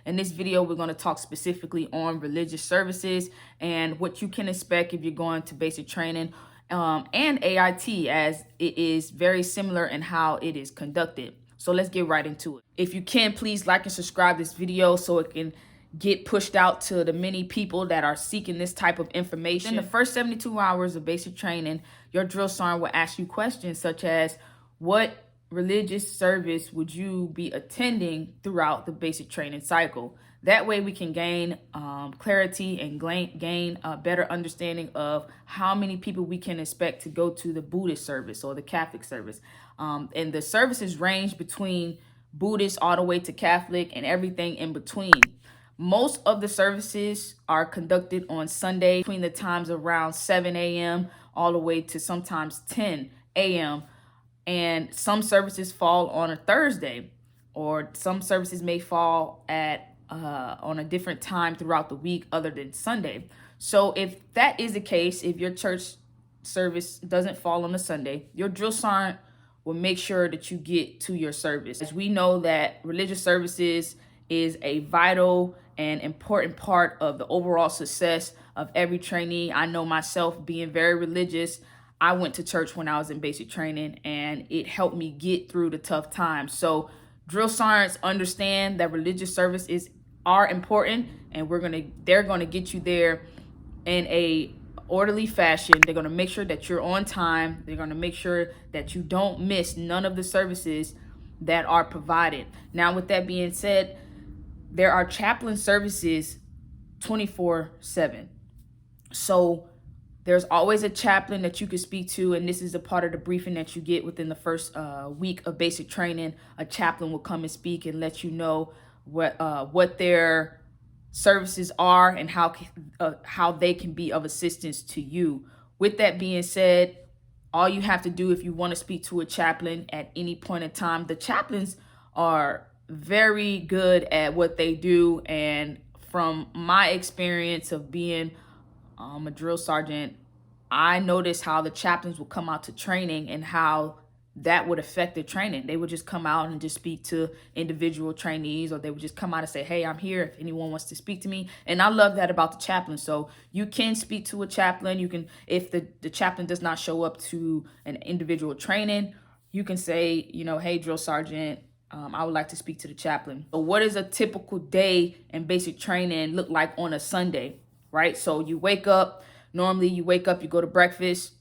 In this video, we're going to talk specifically on religious services and what you can expect if you're going to basic training and AIT, as it is very similar in how it is conducted. So let's get right into it. If you can, please like and subscribe this video so it can get pushed out to the many people that are seeking this type of information. In the first 72 hours of basic training, your drill sergeant will ask you questions such as, what religious service would you be attending throughout the basic training cycle? That way we can gain clarity and gain a better understanding of how many people we can expect to go to the Buddhist service or the Catholic service. And the services range between Buddhist all the way to Catholic and everything in between. Most of the services are conducted on Sunday between the times around 7 a.m. all the way to sometimes 10 a.m. And some services fall on a Thursday, or some services may fall at on a different time throughout the week other than Sunday. So if that is the case, if your church service doesn't fall on a Sunday, your drill sergeant will make sure that you get to your service. As we know that religious services is a vital and important part of the overall success of every trainee. I know myself, being very religious, I went to church when I was in basic training, and it helped me get through the tough times. So drill sergeants understand that religious services are important, and they're gonna get you there in a orderly fashion. They're gonna make sure that you're on time. They're gonna make sure that you don't miss none of the services that are provided. Now, with that being said, there are chaplain services 24/7. So there's always a chaplain that you can speak to, and this is a part of the briefing that you get within the first week of basic training. A chaplain will come and speak and let you know what their services are and how they can be of assistance to you. With that being said, all you have to do if you want to speak to a chaplain at any point in time, the chaplains are very good at what they do. And from my experience of being a drill sergeant, I noticed how the chaplains would come out to training and how that would affect the training. They would just come out and just speak to individual trainees, or they would just come out and say, hey, I'm here if anyone wants to speak to me. And I love that about the chaplain. So you can speak to a chaplain. You can, if the chaplain does not show up to an individual training, you can say, hey, drill sergeant, I would like to speak to the chaplain. So what does a typical day in basic training look like on a Sunday, right? So you wake up, you go to breakfast,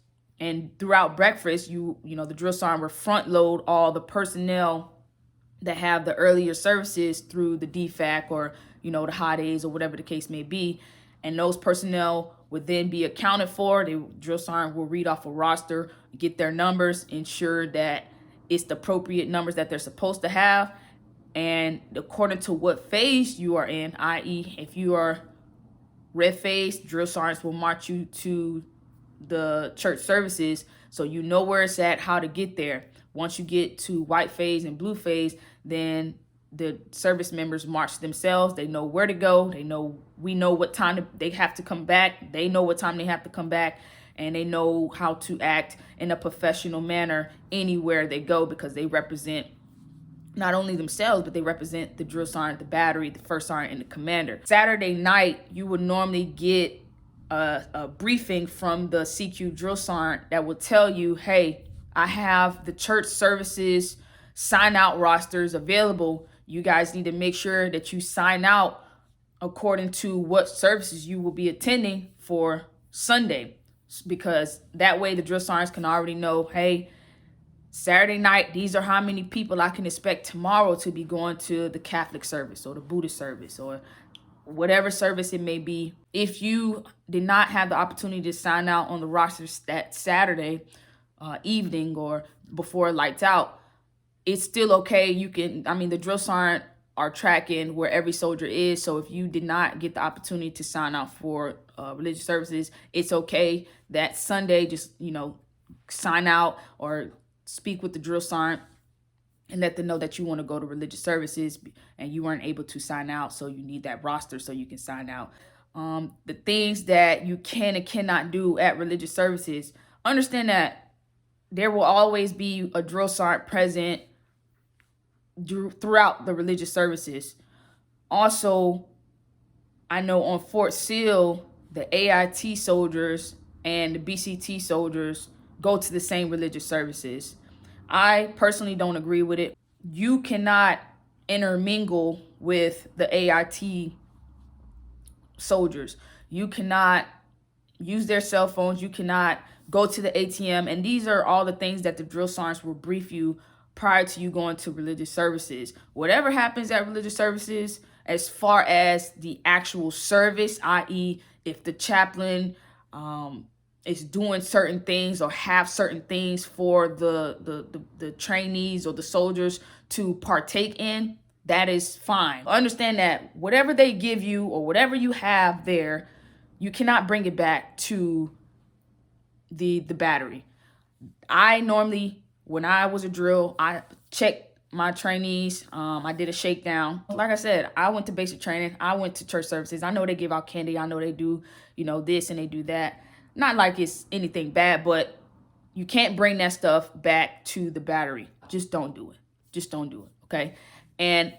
and throughout breakfast, the drill sergeant will front load all the personnel that have the earlier services through the DFAC or, the hot days or whatever the case may be. And those personnel would then be accounted for. The drill sergeant will read off a roster, get their numbers, ensure that it's the appropriate numbers that they're supposed to have. And according to what phase you are in, i.e. if you are red phase, drill sergeants will march you to the church services so you know where it's at, how to get there. Once you get to white phase and blue phase, then the service members march themselves. They know where to go. We know what time they have to come back. They know what time they have to come back. And they know how to act in a professional manner anywhere they go, because they represent not only themselves, but they represent the drill sergeant, the battery, the first sergeant, and the commander. Saturday night, you would normally get a briefing from the CQ drill sergeant that will tell you, hey, I have the church services sign out rosters available. You guys need to make sure that you sign out according to what services you will be attending for Sunday, because that way the drill sergeants can already know, hey, Saturday night, these are how many people I can expect tomorrow to be going to the Catholic service or the Buddhist service or whatever service it may be. If you did not have the opportunity to sign out on the rosters that Saturday evening or before lights out, it's still okay. The drill sergeant are tracking where every soldier is. So if you did not get the opportunity to sign out for religious services, it's okay. That Sunday, just, sign out or speak with the drill sergeant and let them know that you want to go to religious services and you weren't able to sign out, so you need that roster so you can sign out. The things that you can and cannot do at religious services, understand that there will always be a drill sergeant present throughout the religious services. Also, I know on Fort Sill, the AIT soldiers and the BCT soldiers go to the same religious services. I personally don't agree with it. You cannot intermingle with the AIT soldiers. You cannot use their cell phones. You cannot go to the ATM. And these are all the things that the drill sergeants will brief you prior to you going to religious services. Whatever happens at religious services, as far as the actual service, i.e., if the chaplain is doing certain things or have certain things for the trainees or the soldiers to partake in, that is fine. Understand that whatever they give you or whatever you have there, you cannot bring it back to the battery. I normally, when I was a drill, I checked my trainees. I did a shakedown. Like I said, I went to basic training. I went to church services. I know they give out candy. I know they do, this and they do that. Not like it's anything bad, but you can't bring that stuff back to the battery. Just don't do it. Just don't do it, okay? And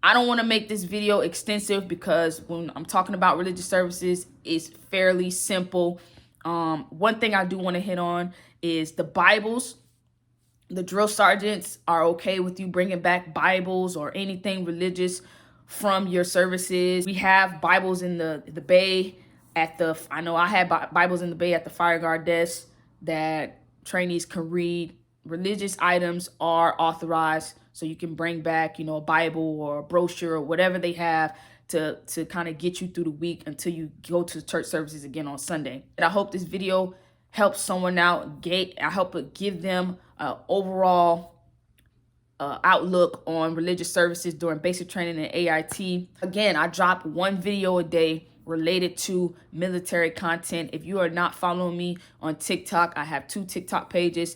I don't want to make this video extensive because when I'm talking about religious services, it's fairly simple. One thing I do want to hit on is the Bibles. The drill sergeants are okay with you bringing back Bibles or anything religious from your services. We have Bibles in the bay I know I had Bibles in the bay at the fire guard desk that trainees can read. Religious items are authorized, so you can bring back, a Bible or a brochure or whatever they have to kind of get you through the week until you go to church services again on Sunday. And I hope this video helps someone out. I hope it give them an overall outlook on religious services during basic training and AIT. Again, I drop one video a day related to military content. If you are not following me on TikTok, I have 2 TikTok pages.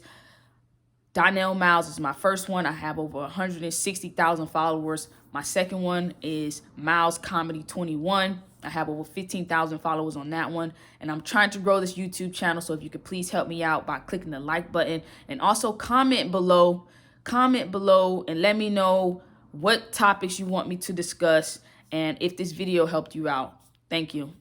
Donnell Miles is my first one. I have over 160,000 followers. My second one is Miles Comedy 21. I have over 15,000 followers on that one. And I'm trying to grow this YouTube channel. So if you could please help me out by clicking the like button and also comment below and let me know what topics you want me to discuss and if this video helped you out. Thank you.